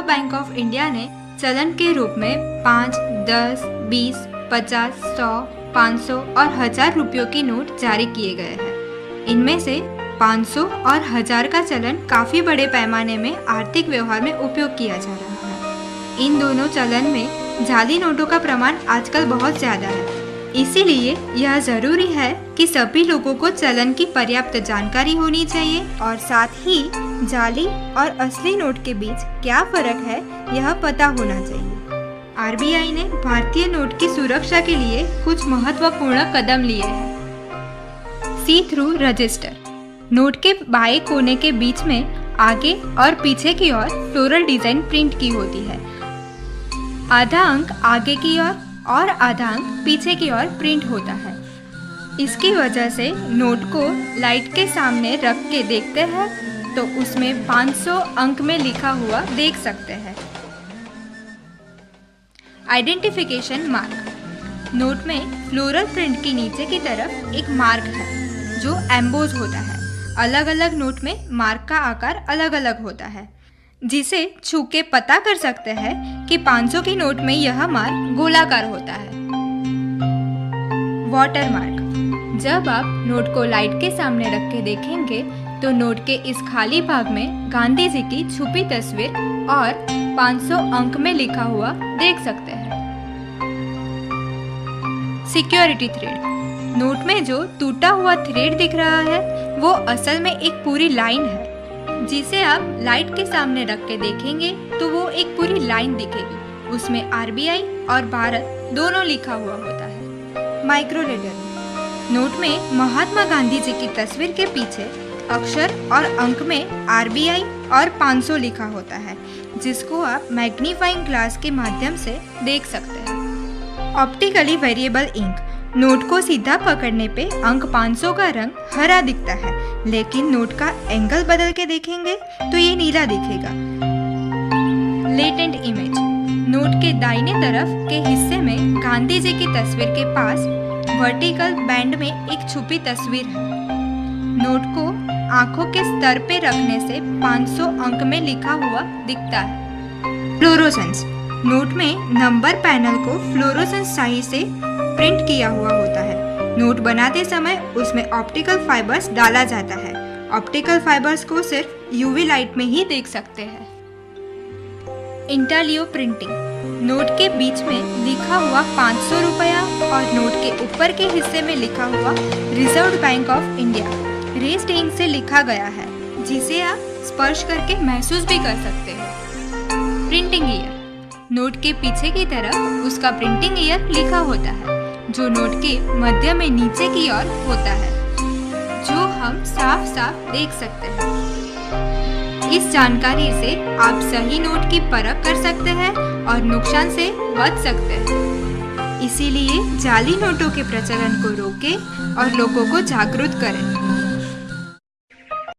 Bank of India ने चलन के रूप में 5, 10, 20, 50, 100, 500 और 1000 रुपयों की नोट जारी किए गए हैं। इनमें से 500 और 1000 का चलन काफी बड़े पैमाने में आर्थिक व्यवहार में उपयोग किया जा रहा है। इन दोनों चलन में जाली नोटों का प्रमाण आजकल बहुत ज्यादा है। इसीलिए यह जरूरी है कि सभी लोगों को चलन की पर्याप्त जानकारी होनी चाहिए और साथ ही जाली और असली नोट के बीच क्या फर्क है यह पता होना चाहिए। आरबीआई ने भारतीय नोट की सुरक्षा के लिए कुछ महत्वपूर्ण कदम लिए हैं। सी थ्रू रजिस्टर। नोट के बाएं कोने के बीच में आगे और पीछे की ओर फ्लोरल डिजाइन प्रिंट की होती है। आधा अंक आगे की ओर और आधा अंक पीछे की ओर प्रिंट होता है। इसकी वजह से नोट को लाइट के सामने रख के देखते हैं तो उसमें 500 अंक में लिखा हुआ देख सकते हैं। Identification mark. नोट में फ्लोरल प्रिंट की नीचे की तरफ एक मार्क है जो एम्बोज होता है। अलग अलग नोट में मार्क का आकार अलग अलग होता है, जिसे छू के पता कर सकते हैं कि 500 की नोट में यह मार्क गोलाकार होता है। Water mark. जब आप नोट को लाइट के सामने रख के देखेंगे तो नोट के इस खाली भाग में गांधी जी की छुपी तस्वीर और 500 अंक में लिखा हुआ देख सकते हैं। Security thread. नोट में जो टूटा हुआ थ्रेड दिख रहा है वो असल में एक पूरी लाइन है, जिसे आप लाइट के सामने रख के देखेंगे तो वो एक पूरी लाइन दिखेगी। उसमें आरबीआई और भारत दोनों लिखा हुआ होता है। Micro letter. नोट में महात्मा गांधी जी की तस्वीर के पीछे अक्षर और अंक में आरबीआई और 500 लिखा होता है, जिसको आप मैग्नीफाइंग ग्लास के माध्यम से देख सकते हैं। Optically variable ink. नोट को सीधा पकड़ने पे अंक 500 का रंग हरा दिखता है, लेकिन नोट का एंगल बदल के देखेंगे तो ये नीला दिखेगा। Latent image. नोट के दाहिने तरफ के हिस्से में गांधी जी की तस्वीर के पास वर्टिकल बैंड में एक छुपी तस्वीर है। नोट को आंखों के स्तर पे रखने से 500 अंक में लिखा हुआ दिखता है। फ्लोरोसेंस। नोट में नंबर पैनल को फ्लोरोसेंस स्याही से प्रिंट किया हुआ होता है। नोट बनाते समय उसमें ऑप्टिकल फाइबर्स डाला जाता है। ऑप्टिकल फाइबर्स को सिर्फ यूवी लाइट में ही देख सकते हैं। इंटालियो प्रिंटिंग। नोट के बीच में लिखा हुआ 500 रुपया और नोट के ऊपर के हिस्से में लिखा हुआ reserve bank of India raised ink से लिखा गया है, जिसे आप स्पर्श करके महसूस भी कर सकते हैं। Printing year. नोट के पीछे की तरफ उसका प्रिंटिंग ईयर लिखा होता है, जो नोट के मध्य में नीचे की ओर होता है, जो हम साफ साफ देख सकते हैं। इस जानकारी से आप सही नोट की परख कर सकते हैं और नुकसान से बच सकते हैं। इसीलिए जाली नोटों के प्रचलन को रोकें और लोगों को जागरूक करें।